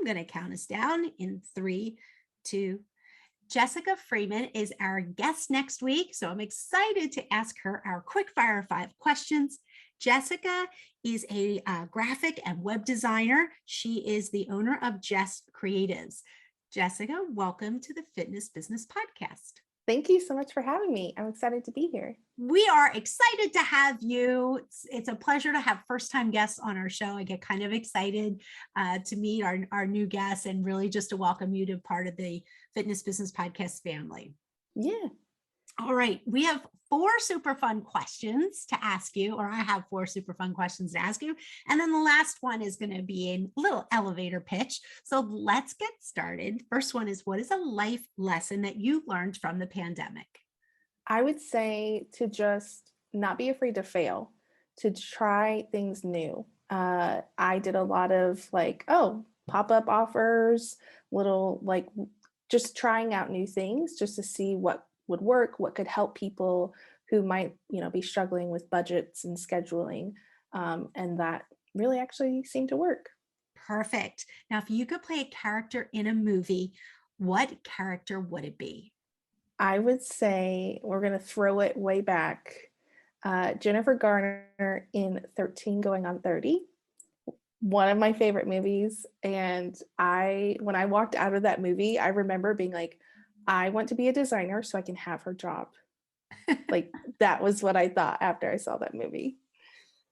going to count us down in 3, 2. Jessica Freeman is our guest next week, so I'm excited to ask her our quick fire 5 questions. Jessica is a graphic and web designer. She is the owner of Jess Creatives. Jessica, welcome to the Fitness Business Podcast. Thank you so much for having me. I'm excited to be here. We are excited to have you. It's a pleasure to have first-time guests on our show. I get kind of excited to meet our new guests and really just to welcome you to part of the Fitness Business Podcast family. Yeah. All right. We have 4 super fun questions to ask you, or I have 4 super fun questions to ask you. And then the last one is going to be a little elevator pitch. So let's get started. First one is, what is a life lesson that you learned from the pandemic? I would say to just not be afraid to fail, to try things new. I did a lot of pop-up offers, just trying out new things just to see what would work, what could help people who might, be struggling with budgets and scheduling. And that really actually seemed to work. Perfect. Now, if you could play a character in a movie, what character would it be? I would say we're going to throw it way back. Jennifer Garner in 13 Going on 30. One of my favorite movies. And when I walked out of that movie, I remember being like, I want to be a designer so I can have her job. That was what I thought after I saw that movie.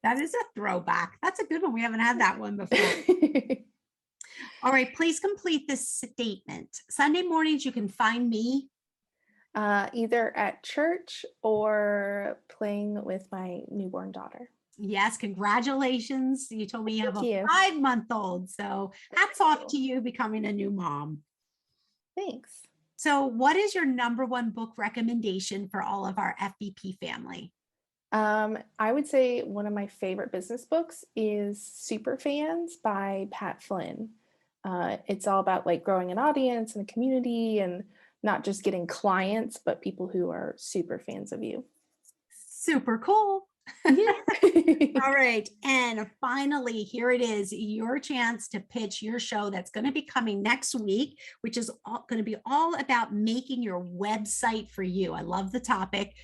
That is a throwback. That's a good one. We haven't had that one before. All right, please complete this statement. Sunday mornings, you can find me either at church or playing with my newborn daughter. Yes, congratulations. You told me you have a 5-month-old. So hats off to you becoming a new mom. Thanks. So what is your number 1 book recommendation for all of our FBP family? I would say one of my favorite business books is Superfans by Pat Flynn. It's all about growing an audience and a community and not just getting clients, but people who are super fans of you. Super cool. Yeah. All right. And finally, here it is, your chance to pitch your show that's going to be coming next week, which is going to be all about making your website for you. I love the topic.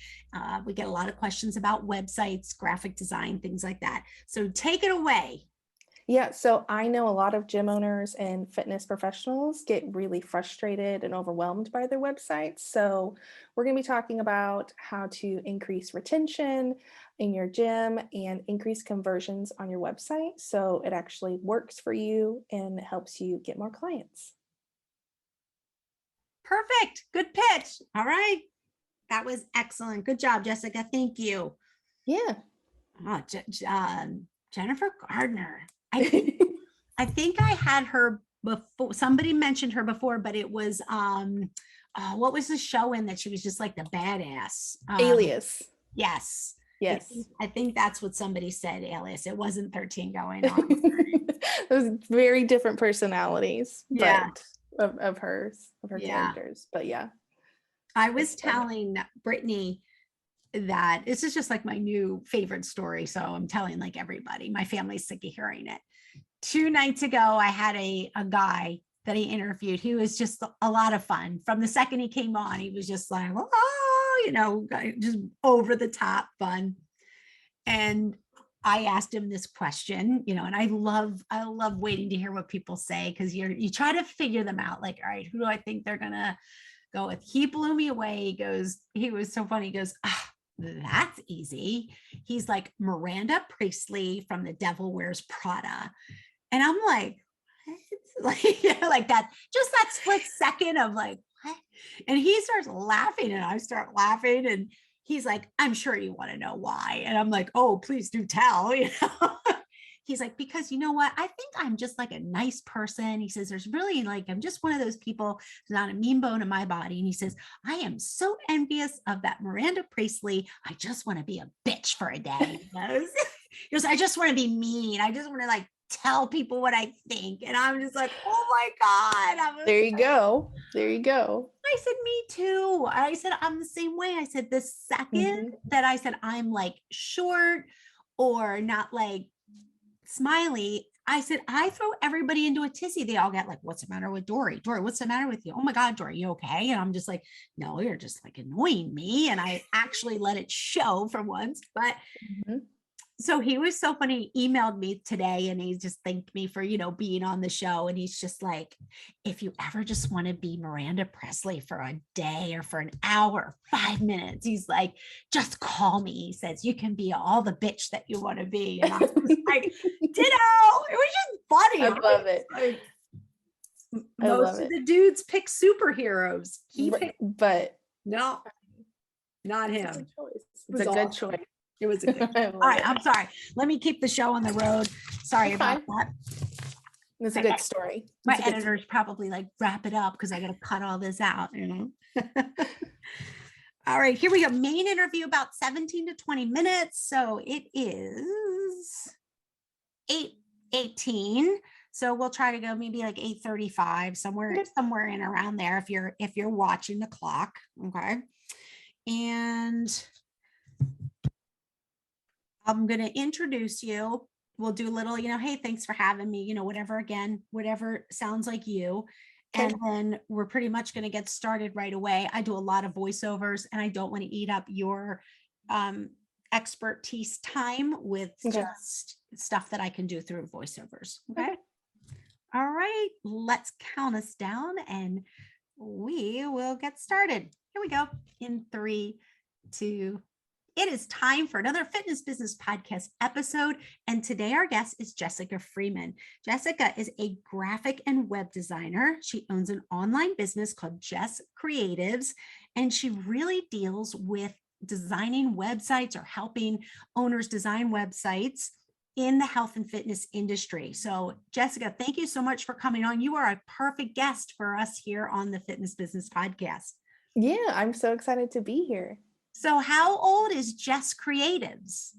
We get a lot of questions about websites, graphic design, things like that. So take it away. Yeah, so I know a lot of gym owners and fitness professionals get really frustrated and overwhelmed by their websites. So we're going to be talking about how to increase retention in your gym and increase conversions on your website so it actually works for you and helps you get more clients. Perfect. Good pitch. All right. That was excellent. Good job, Jessica. Thank you. Yeah. Oh, Jennifer Gardner. I think I had her before. Somebody mentioned her before, but it was what was the show in that she was just like the badass? Alias. Yes. Yes. I think that's what somebody said, Alias. It wasn't 13 Going on. Those very different personalities, yeah, but of her characters. But yeah. I was telling Brittany that this is just like my new favorite story. So I'm telling everybody, my family's sick of hearing it. 2 nights ago, I had a guy that he interviewed. He was just a lot of fun. From the second he came on, he was just like, just over the top fun. And I asked him this question, and I love waiting to hear what people say, because you try to figure them out. All right, who do I think they're gonna go with? He blew me away. He was so funny. He goes, that's easy. He's like Miranda Priestley from The Devil Wears Prada. And I'm like, what? That, just that split second of what? And he starts laughing and I start laughing. And he's like, I'm sure you want to know why. And I'm like, oh, please do tell, He's like, because you know what? I think I'm just a nice person. He says, there's really I'm just one of those people, there's not a mean bone in my body. And he says, I am so envious of that Miranda Priestley. I just want to be a bitch for a day. He goes, I just want to be mean. I just want to tell people what I think. And I'm just like, oh my God. There you go. I said, me too. I said, I'm the same way. I said, the second that I said, I'm short or not smiley, I said, I throw everybody into a tizzy. They all get like, what's the matter with Dori? Dori, what's the matter with you? Oh my God, Dori, you okay? And I'm just like, no, you're just like annoying me. And I actually let it show for once. But Mhm. so he was so funny. He emailed me today and he just thanked me for, being on the show. And he's just like, if you ever just want to be Miranda Presley for a day or for an hour, 5 minutes, he's like, just call me. He says, you can be all the bitch that you want to be. And I was like, ditto. It was just funny. I love it. Like, I love most of it. the dudes pick superheroes. He picked, But no, not it's a him. good choice. It was It's a good awesome. choice. It was a good. I All love right, it. I'm sorry. Let me keep the show on the road. Sorry You're about fine. that. It's a good story. My It's a good editor's probably like, wrap it up because I got to cut all this out, All right, here we go. Main interview about 17 to 20 minutes. So it is 8:18. So we'll try to go maybe like 8:35, somewhere in around there if you're watching the clock. Okay. And I'm going to introduce you. We'll do a little, hey, thanks for having me, whatever sounds like you. Okay. And then we're pretty much going to get started right away. I do a lot of voiceovers and I don't want to eat up your expertise time with just stuff that I can do through voiceovers. Okay. All right. Let's count us down and we will get started. Here we go. In 3, 2, it is time for another Fitness Business Podcast episode. And today our guest is Jessica Freeman. Jessica is a graphic and web designer. She owns an online business called Jess Creatives, and she really deals with designing websites or helping owners design websites in the health and fitness industry. So Jessica, thank you so much for coming on. You are a perfect guest for us here on the Fitness Business Podcast. Yeah, I'm so excited to be here. So how old is Jess Creatives?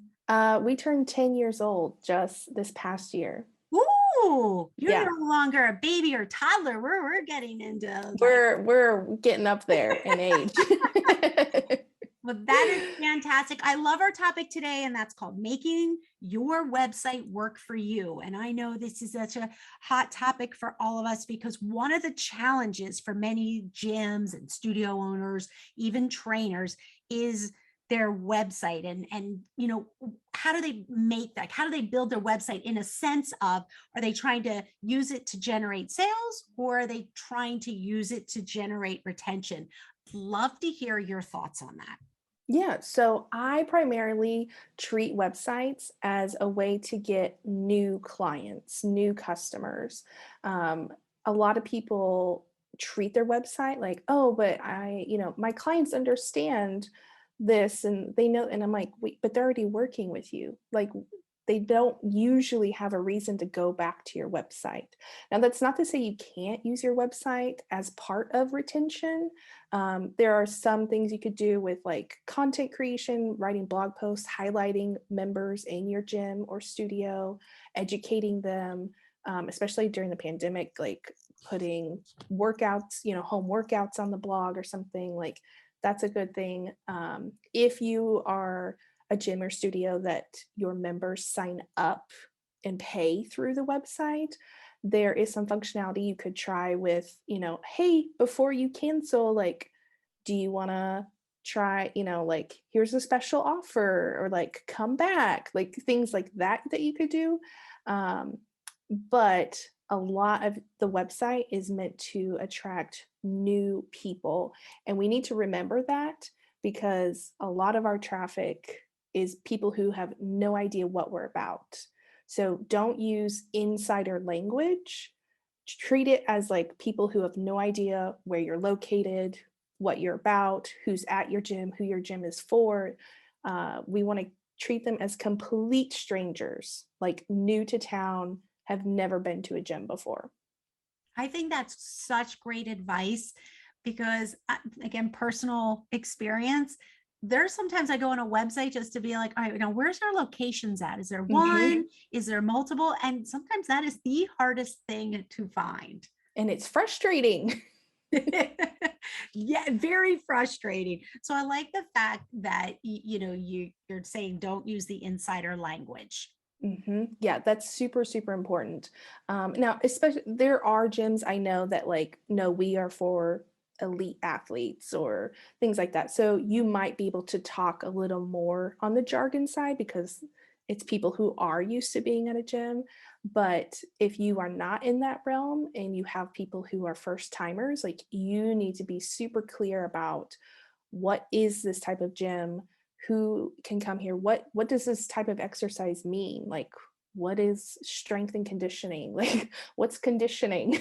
We turned 10 years old just this past year. Ooh, you're no longer a baby or toddler. We're getting into we're getting up there in age. Well, that is fantastic. I love our topic today, and that's called making your website work for you. And I know this is such a hot topic for all of us because one of the challenges for many gyms and studio owners, even trainers, is their website and how do they build their website in a sense of, are they trying to use it to generate sales or are they trying to use it to generate retention? Love to hear your thoughts on that. Yeah, so I primarily treat websites as a way to get new clients, new customers. A lot of people treat their website like, oh, but my clients understand this and they know, and I'm like, wait, but they're already working with you. Like, they don't usually have a reason to go back to your website. Now, that's not to say you can't use your website as part of retention. There are some things you could do with like content creation, writing blog posts, highlighting members in your gym or studio, educating them, especially during the pandemic, like putting workouts, home workouts on the blog or something. Like, that's a good thing. If you are a gym or studio that your members sign up and pay through the website, there is some functionality you could try with, hey, before you cancel, like, do you want to try, like, here's a special offer, or like, come back, like things like that you could do. But a lot of the website is meant to attract new people. And we need to remember that because a lot of our traffic is people who have no idea what we're about. So don't use insider language. Treat it as like people who have no idea where you're located, what you're about, who's at your gym, who your gym is for. We want to treat them as complete strangers, like new to town, have never been to a gym before. I think that's such great advice because, again, personal experience. There's sometimes I go on a website just to be like, all right, where's our locations at? Is there one? Is there multiple? And sometimes that is the hardest thing to find. And it's frustrating. Yeah, very frustrating. So I like the fact that, you're saying don't use the insider language. Yeah, that's super, super important. Now, especially there are gyms I know that like, no, we are for elite athletes or things like that. So you might be able to talk a little more on the jargon side because it's people who are used to being at a gym. But if you are not in that realm and you have people who are first timers, like you need to be super clear about what is this type of gym, who can come here, what does this type of exercise mean, like what is strength and conditioning, like what's conditioning.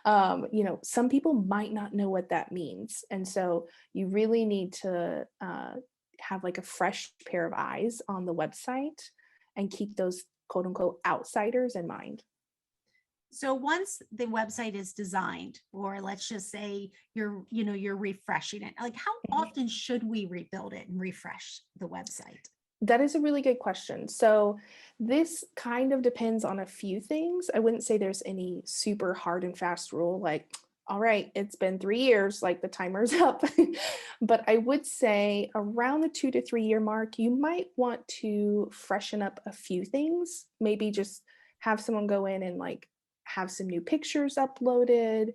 Some people might not know what that means, and so you really need to have like a fresh pair of eyes on the website and keep those quote unquote outsiders in mind. So once the website is designed, or let's just say you're refreshing it, like how Mhm. often should we rebuild it and refresh the website? That is a really good question. So, this kind of depends on a few things. I wouldn't say there's any super hard and fast rule like, all right, it's been 3 years, like the timer's up. But I would say around the 2 to 3 year mark, you might want to freshen up a few things. Maybe just have someone go in and like have some new pictures uploaded,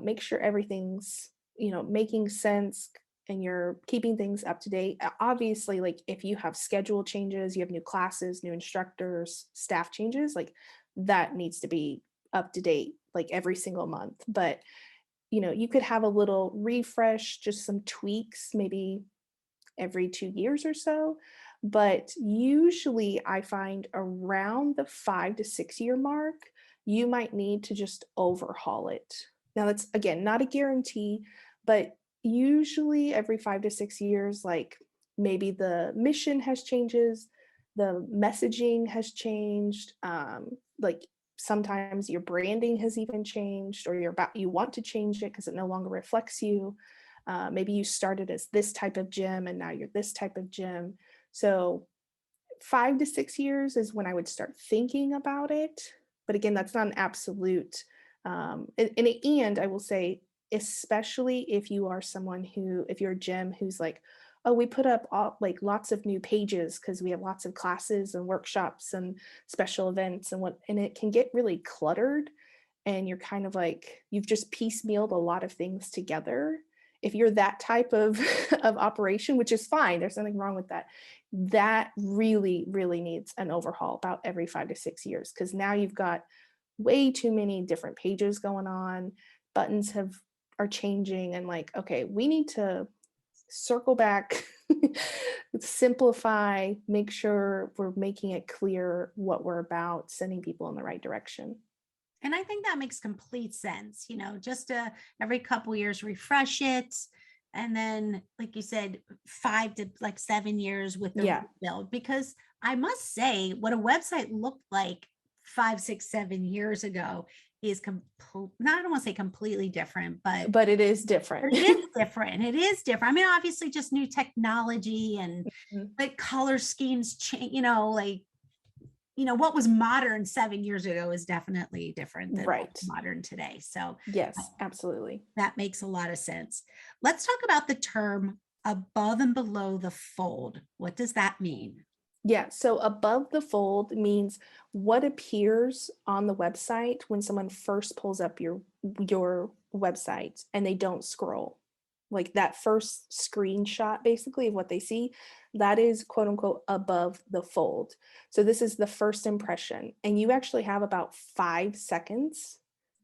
make sure everything's, making sense, and you're keeping things up to date. Obviously, like if you have schedule changes, you have new classes, new instructors, staff changes, like that needs to be up to date like every single month. But you could have a little refresh, just some tweaks, maybe every 2 years or so. But usually I find around the 5 to 6 year mark, you might need to just overhaul it. Now, that's again not a guarantee, but usually every 5 to 6 years, like maybe the mission has changes, the messaging has changed, like sometimes your branding has even changed, or you want to change it because it no longer reflects you. Maybe you started as this type of gym and now you're this type of gym. So 5 to 6 years is when I would start thinking about it. But again, that's not an absolute. And I will say, especially if you are someone if you're a gym who's like, oh, we put up like lots of new pages because we have lots of classes and workshops and special events and it can get really cluttered, and you're kind of like you've just piecemealed a lot of things together. If you're that type of of operation, which is fine, there's nothing wrong with that, that really really needs an overhaul about every 5 to 6 years, because now you've got way too many different pages going on, buttons are changing, and like, okay, we need to circle back, simplify, make sure we're making it clear what we're about, sending people in the right direction. And I think that makes complete sense, just every couple years refresh it. And then, like you said, 5 to 7 years with the Yeah. rebuild. Because I must say, what a website looked like 5, 6, 7 years ago is not, I don't want to say completely different, but But it is different. it is different. It is different. I mean, obviously, just new technology and Mhm. like color schemes change, like what was modern 7 years ago is definitely different than what's Right. modern today. So uh, Yes, absolutely. that makes a lot of sense. Let's talk about the term above and below the fold. What does that mean? Yeah, so above the fold means what appears on the website when someone first pulls up your website and they don't scroll. Like that first screenshot basically of what they see, that is quote unquote above the fold. So this is the first impression, and you actually have about 5 seconds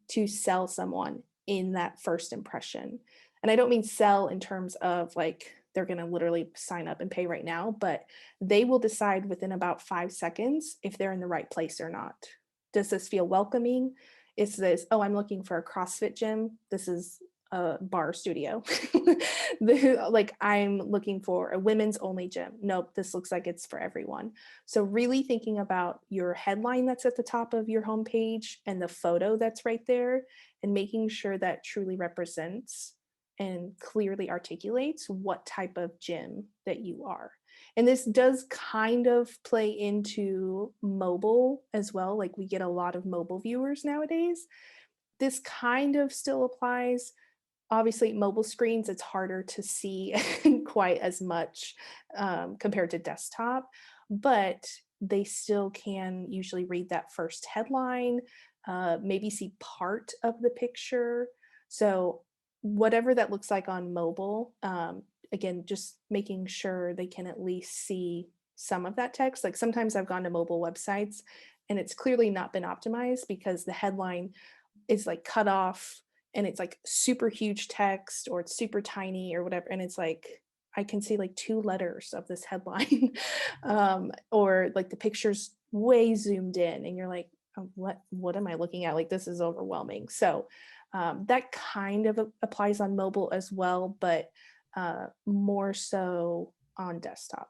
to sell someone in that first impression. And I don't mean sell in terms of like they're going to literally sign up and pay right now, but they will decide within about 5 seconds if they're in the right place or not. Does this feel welcoming? Is this, oh, I'm looking for a CrossFit gym? This is a bar studio. Like, I'm looking for a women's only gym. Nope, this looks like it's for everyone. So, really thinking about your headline that's at the top of your homepage and the photo that's right there, and making sure that truly represents and clearly articulates what type of gym that you are. And this does kind of play into mobile as well. Like, we get a lot of mobile viewers nowadays. This kind of still applies. Obviously, mobile screens, it's harder to see quite as much compared to desktop. But they still can usually read that first headline, maybe see part of the picture. So whatever that looks like on mobile, again, just making sure they can at least see some of that text. Like sometimes I've gone to mobile websites and it's clearly not been optimized because the headline is like cut off and it's like super huge text or it's super tiny or whatever. And it's like, I can see like 2 letters of this headline. Or like the picture's way zoomed in and you're like, "Oh, what am I looking at? Like this is overwhelming." So that kind of applies on mobile as well, but more so on desktop.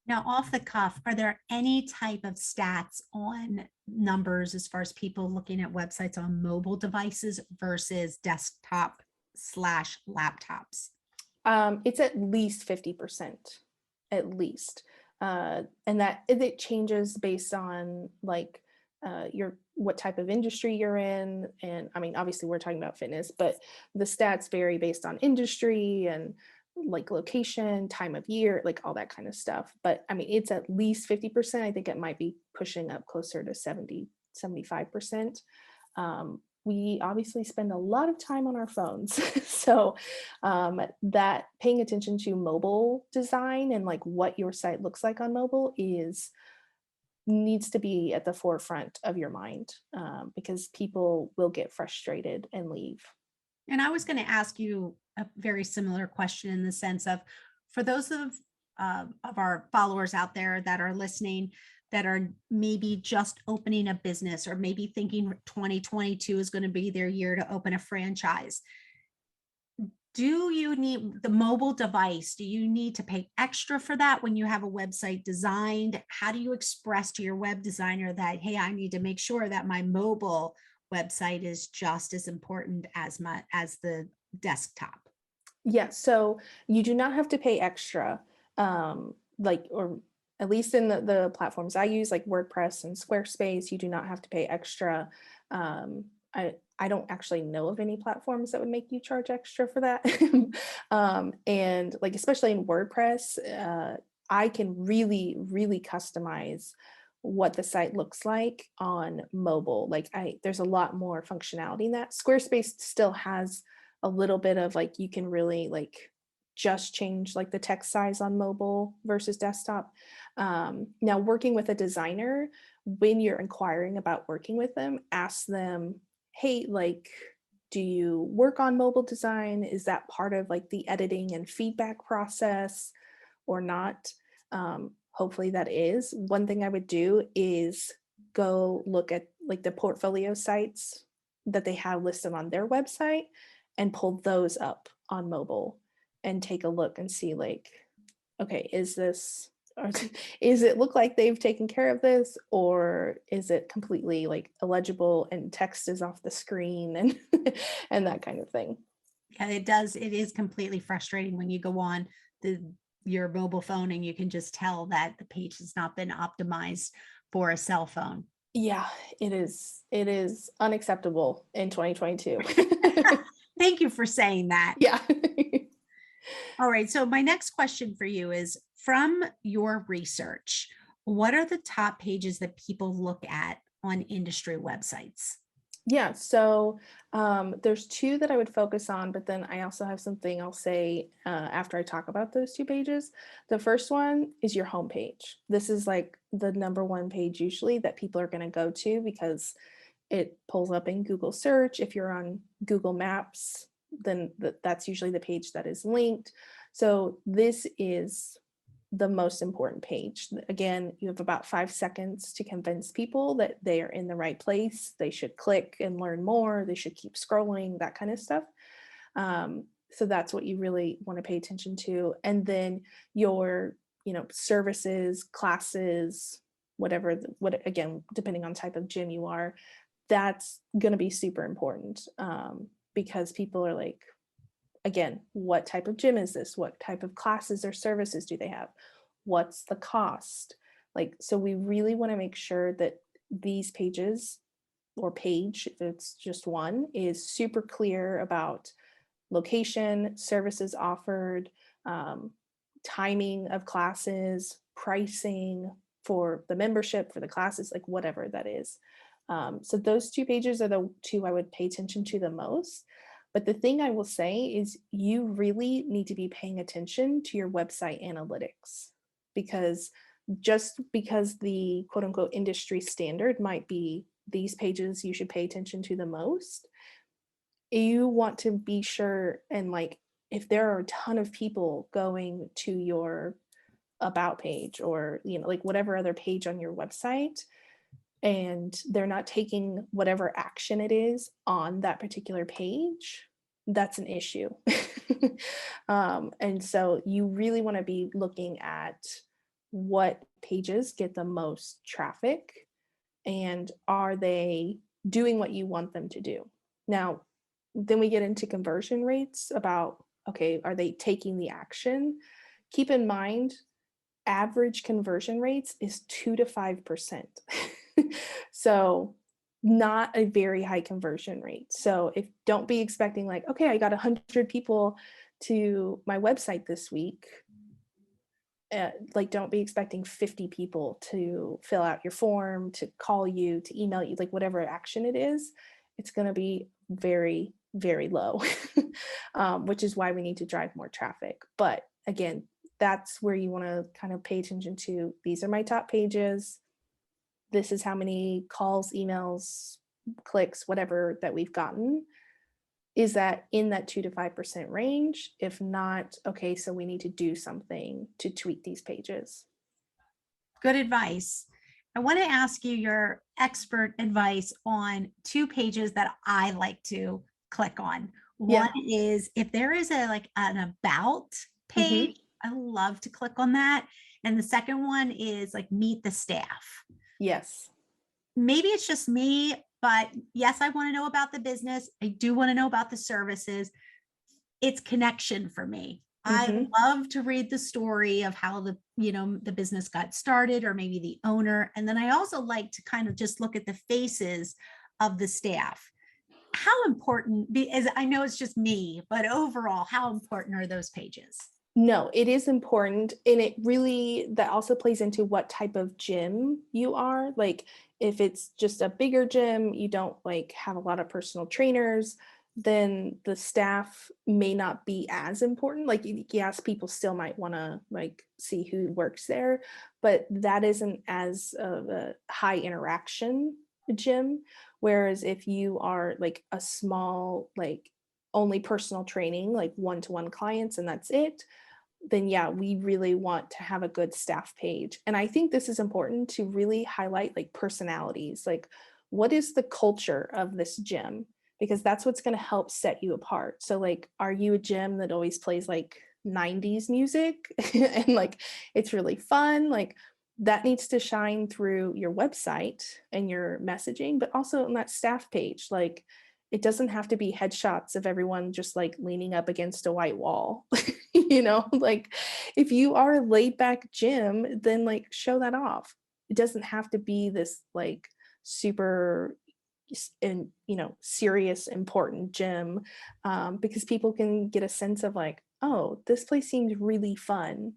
Now, off the cuff, are there any type of stats on numbers as far as people looking at websites on mobile devices versus desktop slash laptops? It's at least 50%, at least. And that it changes based on like your what type of industry you're in. And I mean, obviously we're talking about fitness, but the stats vary based on industry and like location, time of year, like all that kind of stuff. But I mean, it's at least 50%. I think it might be pushing up closer to 75%. We obviously spend a lot of time on our phones. So that paying attention to mobile design and like what your site looks like on mobile is needs to be at the forefront of your mind, because people will get frustrated and leave. And I was going to ask you a very similar question in the sense of, for those of our followers out there that are listening, that are maybe just opening a business or maybe thinking 2022 is going to be their year to open a franchise. Do you need the mobile device? Do you need to pay extra for that when you have a website designed? How do you express to your web designer that, hey, I need to make sure that my mobile website is just as important as the desktop? Yeah, so you do not have to pay extra, like, or at least in the platforms I use, like WordPress and Squarespace, you do not have to pay extra. I don't actually know of any platforms that would make you charge extra for that. And like, especially in WordPress, I can really, really customize what the site looks like on mobile. Like there's a lot more functionality in that. Squarespace still has a little bit of like, you can really like just change like the text size on mobile versus desktop. Now working with a designer, when you're inquiring about working with them, ask them, hey, like, do you work on mobile design? Is that part of like the editing and feedback process or not? Hopefully that is. One thing I would do is go look at like the portfolio sites that they have listed on their website and pull those up on mobile and take a look and see like, okay, is this, or is it look like they've taken care of this, or is it completely like illegible and text is off the screen and and that kind of thing. Yeah, it does. It is completely frustrating when you go on your mobile phone and you can just tell that the page has not been optimized for a cell phone. Yeah, it is. It is unacceptable in 2022. Thank you for saying that. Yeah. All right. So my next question for you is, from your research, what are the top pages that people look at on industry websites? Yeah, so there's 2 that I would focus on, but then I also have something I'll say after I talk about those 2 pages. The first one is your homepage. This is like the number 1 page usually that people are going to go to because it pulls up in Google search. If you're on Google Maps, then that's usually the page that is linked. So this is the most important page. Again, you have about 5 seconds to convince people that they are in the right place. They should click and learn more. They should keep scrolling, that kind of stuff. So that's what you really want to pay attention to. And then your, services, classes, whatever, what again, depending on type of gym you are, that's going to be super important, because people are like, again, what type of gym is this? What type of classes or services do they have? What's the cost? Like, so we really want to make sure that these pages or page, if it's just one, is super clear about location, services offered, timing of classes, pricing, for the membership, for the classes, like whatever that is. So those 2 pages are the 2 I would pay attention to the most. But the thing I will say is you really need to be paying attention to your website analytics, because just because the quote unquote industry standard might be these pages you should pay attention to the most, you want to be sure, and like if there are a ton of people going to your about page, or like whatever other page on your website, and they're not taking whatever action it is on that particular page, that's an issue. And so you really want to be looking at what pages get the most traffic, and are they doing what you want them to do. Now, then we get into conversion rates about, okay, are they taking the action? Keep in mind, average conversion rates is 2 to 5%. So not a very high conversion rate. So if don't be expecting like, okay, I got 100 people to my website this week. Like don't be expecting 50 people to fill out your form, to call you, to email you, like whatever action it is, it's going to be very, very low, which is why we need to drive more traffic. But again, that's where you want to kind of pay attention to. These are my top pages. This is how many calls, emails, clicks, whatever that we've gotten. Is that in that 2 to 5% range? If not, okay, so we need to do something to tweak these pages. Good advice. I want to ask you your expert advice on 2 pages that I like to click on. Yeah. One is if there is a like an about page, I love to click on that. And the second one is like meet the staff. Yes. Maybe it's just me, but yes, I want to know about the business. I do want to know about the services. It's connection for me. I love to read the story of how the business got started, or maybe the owner. And then I also like to kind of just look at the faces of the staff. How important, as I know it's just me, but overall, how important are those pages? No, it is important. And it really, that also plays into what type of gym you are. Like if it's just a bigger gym, you don't like have a lot of personal trainers, then the staff may not be as important. Like yes, people still might want to like see who works there, but that isn't as of a high interaction gym. Whereas if you are like a small, like only personal training, like one-to-one clients and that's it, then yeah, we really want to have a good staff page. And I think this is important to really highlight like personalities, like what is the culture of this gym? Because that's what's going to help set you apart. So like, are you a gym that always plays like 90s music and like it's really fun? Like that needs to shine through your website and your messaging, but also on that staff page. Like it doesn't have to be headshots of everyone just like leaning up against a white wall. Like if you are a laid back gym, then like show that off. It doesn't have to be this like super and serious important gym, because people can get a sense of like, oh, this place seems really fun.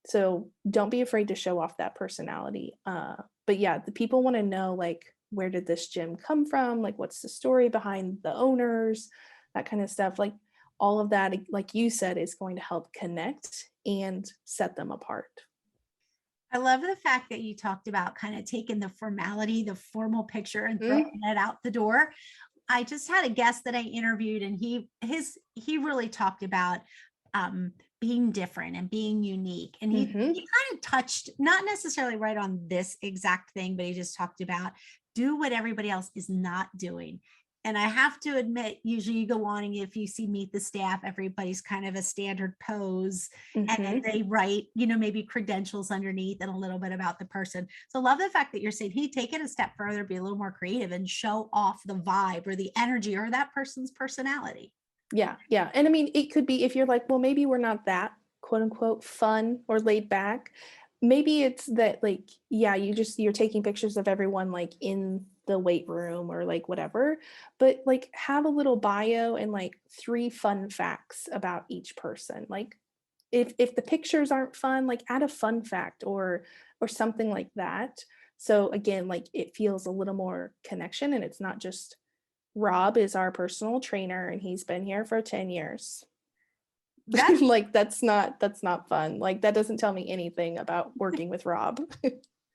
So don't be afraid to show off that personality. But yeah, the people want to know like, where did this gym come from? Like what's the story behind the owners, that kind of stuff. Like all of that, like you said, is going to help connect and set them apart. I love the fact that you talked about kind of taking the formality, the formal picture, and throwing it out the door. I just had a guest that I interviewed, and he really talked about being different and being unique. And he kind of touched, not necessarily right on this exact thing, but he just talked about do what everybody else is not doing. And I have to admit, usually you go on and if you see meet the staff, everybody's kind of a standard pose, and then they write, maybe credentials underneath and a little bit about the person. So I love the fact that you're saying, hey, take it a step further, be a little more creative and show off the vibe or the energy or that person's personality. Yeah. Yeah. And I mean, it could be if you're like, well, maybe we're not that quote unquote fun or laid back. Maybe it's that like, yeah, you're taking pictures of everyone like in the weight room or like whatever, but like have a little bio and like 3 fun facts about each person. Like if the pictures aren't fun, like add a fun fact or something like that. So again, like it feels a little more connection, and it's not just Rob is our personal trainer and he's been here for 10 years. That's Like that's not fun. Like that doesn't tell me anything about working with Rob.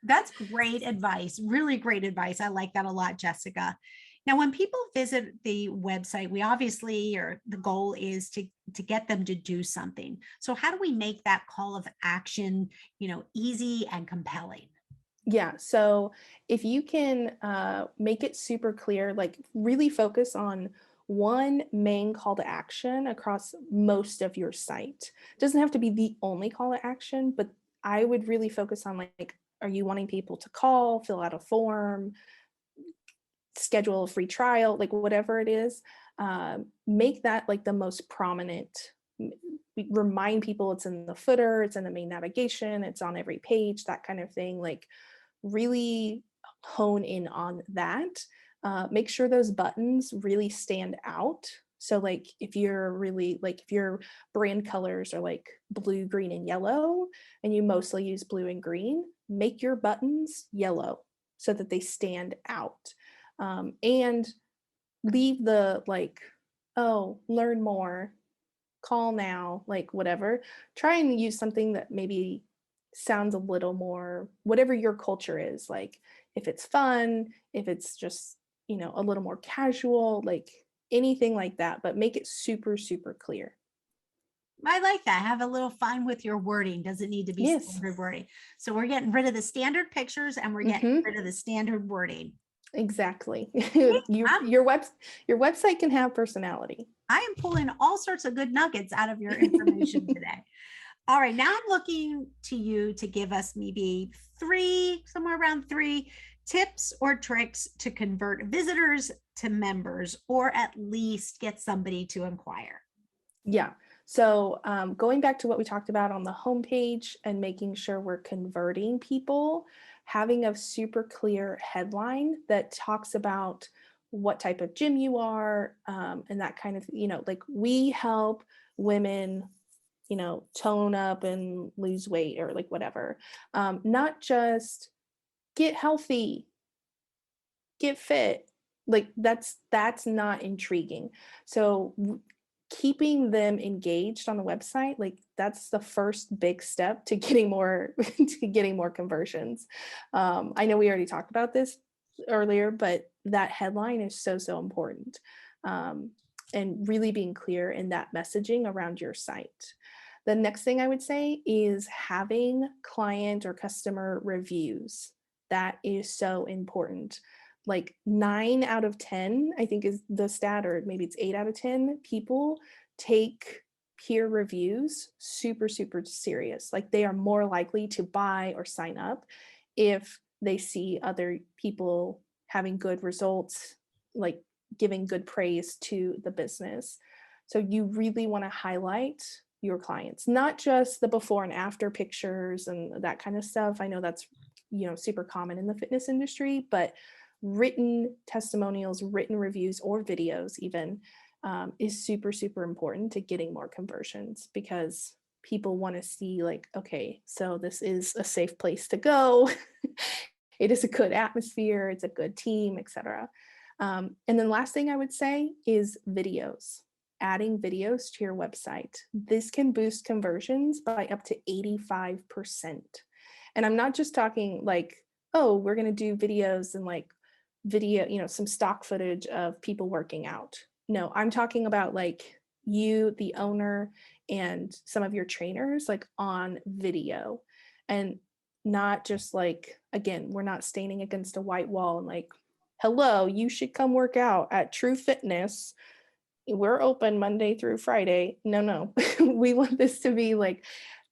That's great advice. Really great advice. I like that a lot, Jessica. Now, when people visit the website, we obviously, or the goal is to get them to do something. So how do we make that call of action, easy and compelling? Yeah. So if you can make it super clear, like really focus on one main call to action across most of your site. It doesn't have to be the only call to action, but I would really focus on like, are you wanting people to call, fill out a form, schedule a free trial, like whatever it is, make that like the most prominent. Remind people it's in the footer, it's in the main navigation, it's on every page, that kind of thing. Like really hone in on that. Make sure those buttons really stand out. So like if your brand colors are like blue, green, and yellow, and you mostly use blue and green, make your buttons yellow so that they stand out. And leave the like, oh, learn more, call now, like whatever. Try and use something that maybe sounds a little more, whatever your culture is. Like if it's fun, if it's just, a little more casual, like anything like that, but make it super, super clear. I like that. Have a little fun with your wording. Doesn't need to be Yes. standard wording. So we're getting rid of the standard pictures and we're getting Hmm. rid of the standard wording. Exactly. your I'm your web your website can have personality. I am pulling all sorts of good nuggets out of your information today. All right, now I'm looking to you to give us maybe somewhere around three tips or tricks to convert visitors to members, or at least get somebody to inquire. Yeah. So going back to what we talked about on the homepage and making sure we're converting people, having a super clear headline that talks about what type of gym you are, and that kind of, like we help women, tone up and lose weight or like whatever. Not just get healthy, get fit. Like that's not intriguing. So keeping them engaged on the website, like that's the first big step to getting more to getting more conversions. I know we already talked about this earlier, but that headline is so important. And really being clear in that messaging around your site. The next thing I would say is having client or customer reviews. That is so important. Like 9 out of 10, I think is the stat, or maybe it's 8 out of 10 people take peer reviews super, super serious. Like they are more likely to buy or sign up if they see other people having good results, like giving good praise to the business. So you really want to highlight your clients, not just the before and after pictures and that kind of stuff. I know that's, super common in the fitness industry, but written testimonials, written reviews, or videos even is super, super important to getting more conversions, because people want to see like, okay, so this is a safe place to go. It is a good atmosphere. It's a good team, etc. And then last thing I would say is videos. Adding videos to your website. This can boost conversions by up to 85%. And I'm not just talking like, oh, we're going to do videos and like video, some stock footage of people working out. No, I'm talking about like you, the owner, and some of your trainers like on video, and not just like, again, we're not standing against a white wall and like, hello, you should come work out at True Fitness. We're open Monday through Friday. No. We want this to be like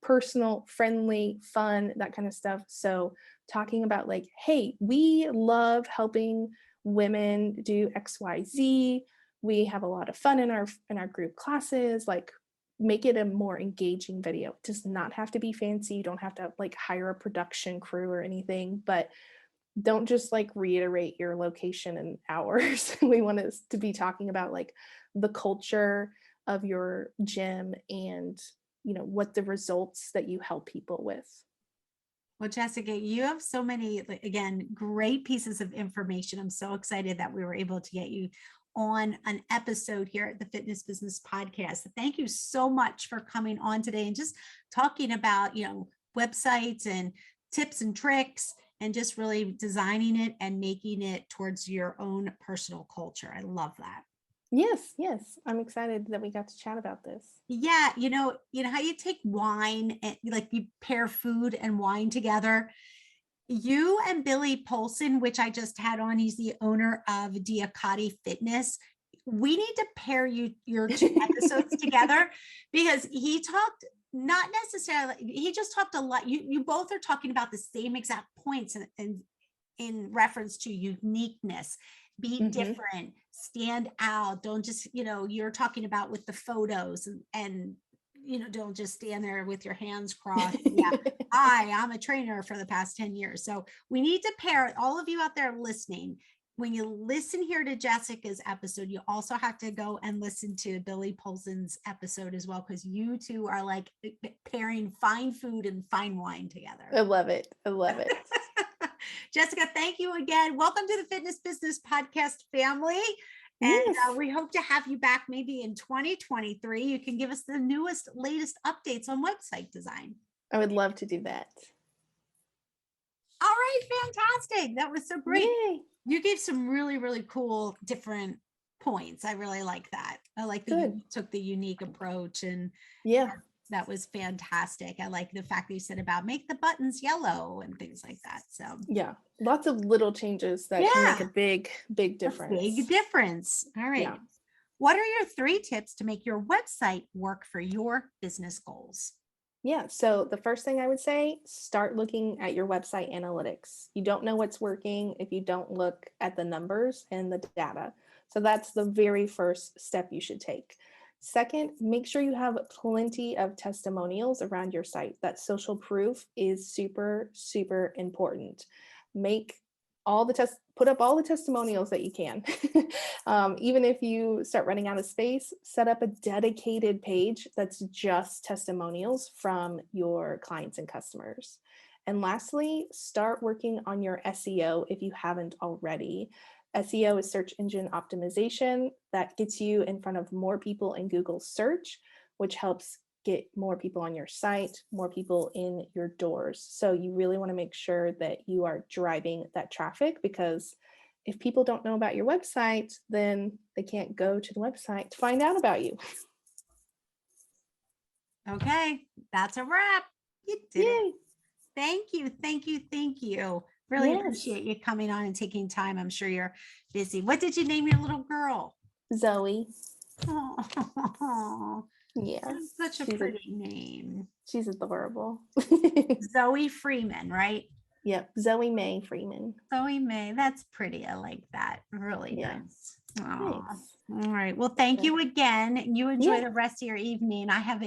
personal, friendly, fun, that kind of stuff. So talking about like, hey, we love helping women do XYZ. We have a lot of fun in our group classes. Like make it a more engaging video. It does not have to be fancy. You don't have to like hire a production crew or anything, but don't just like reiterate your location and hours. We want us to be talking about like the culture of your gym and what the results that you help people with. Well, Jessica, you have so many, again, great pieces of information. I'm so excited that we were able to get you on an episode here at the Fitness Business Podcast. Thank you so much for coming on today and just talking about, websites and tips and tricks and just really designing it and making it towards your own personal culture. I love that. Yes. I'm excited that we got to chat about this. Yeah. You know how you take wine and like you pair food and wine together. You and Billy Polson, which I just had on, he's the owner of Diacati Fitness. We need to pair your two episodes together because he talked not necessarily, he just talked a lot. You both are talking about the same exact points and in reference to uniqueness, be different, stand out. Don't just, you're talking about with the photos and don't just stand there with your hands crossed. Yeah. I'm a trainer for the past 10 years. So we need to pair, all of you out there listening. When you listen here to Jessica's episode, you also have to go and listen to Billy Polson's episode as well, because you two are like pairing fine food and fine wine together. I love it. Jessica, thank you again. Welcome to the Fitness Business Podcast family. And we hope to have you back maybe in 2023. You can give us the latest updates on website design. I would love to do that. All right, fantastic. That was so great. Yay. You gave some really, really cool different points. I really like that. I like that you took the unique approach, and that was fantastic. I like the fact that you said about make the buttons yellow and things like that. So lots of little changes that can make a big difference. Big difference. All right. Yeah. What are your 3 tips to make your website work for your business goals? Yeah. So the first thing I would say, start looking at your website analytics. You don't know what's working if you don't look at the numbers and the data. So that's the very first step you should take. Second, make sure you have plenty of testimonials around your site. That social proof is super, super important. Put up all the testimonials that you can. Even if you start running out of space, set up a dedicated page that's just testimonials from your clients and customers. And lastly, start working on your SEO if you haven't already. SEO is search engine optimization. That gets you in front of more people in Google search, which helps get more people on your site, more people in your doors. So you really want to make sure that you are driving that traffic, because if people don't know about your website, then they can't go to the website to find out about you. Okay, that's a wrap. You did it. Thank you. Really appreciate you coming on and taking time. I'm sure you're busy. What did you name your little girl? Zoe. Oh, yeah. Such a pretty name. She's adorable. Zoe Freeman, right? Yep. Zoe May Freeman. Zoe May. That's pretty. I like that. Really nice. Thanks. All right. Well, thank you again. You enjoy the rest of your evening. I have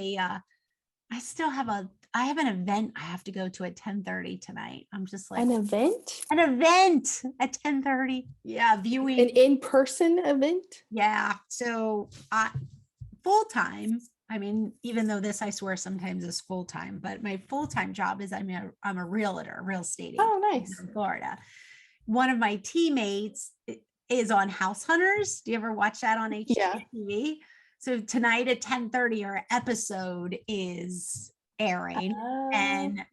I have an event I have to go to at 10:30 tonight. I'm just like an event at 10:30. Yeah. Viewing an in-person event. Yeah. So full-time. I mean, even though this, I swear sometimes is full-time, but my full-time job is I'm a realtor, real estate agent. Oh, nice. In Florida. One of my teammates is on House Hunters. Do you ever watch that on HGTV? So tonight at 10:30, our episode is airing, and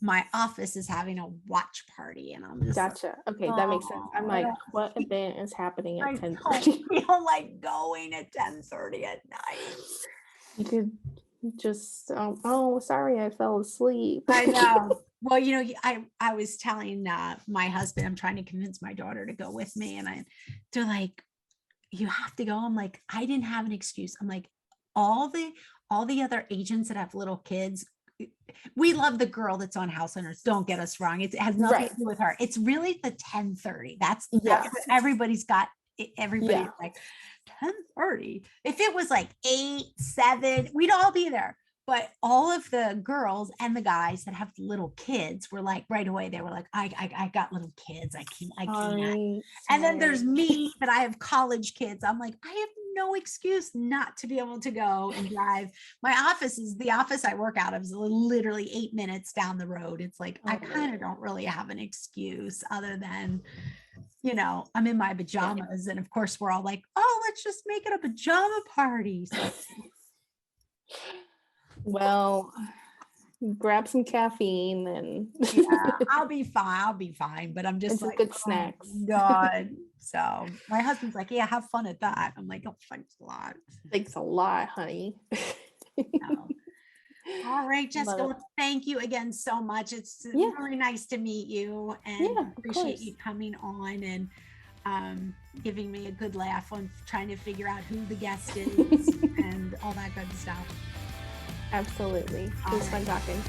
my office is having a watch party, and I'm just gotcha. Okay, that makes sense. I'm like, what event is happening at 10:30? I feel like going at 10:30 at night. You could just sorry, I fell asleep. I know. Well, I was telling my husband, I'm trying to convince my daughter to go with me, and they're like, you have to go. I'm like, I didn't have an excuse. I'm like, all the other agents that have little kids, we love the girl that's on House Hunters. Don't get us wrong. It has nothing to do with her. It's really the 10:30. That's everybody's got. Everybody's like 10:30. If it was like 8, 7, we'd all be there. But all of the girls and the guys that have little kids were like, right away, they were like, I got little kids. I can't. And then there's me that I have college kids. I'm like, I have no excuse not to be able to go and drive. The office I work out of is literally 8 minutes down the road. It's like, I kind of don't really have an excuse other than, I'm in my pajamas. And of course we're all like, oh, let's just make it a pajama party. So, well, grab some caffeine and yeah, I'll be fine. But I'm just some like, good oh snacks. God. So my husband's like, yeah, have fun at that. I'm like, oh, thanks a lot. Thanks a lot, honey. No. All right, Jessica, Love it. well, thank you again so much. It's Yeah. really nice to meet you, and Yeah, of appreciate course. you coming on and giving me a good laugh on trying to figure out who the guest is and all that good stuff. Absolutely. It was fun talking.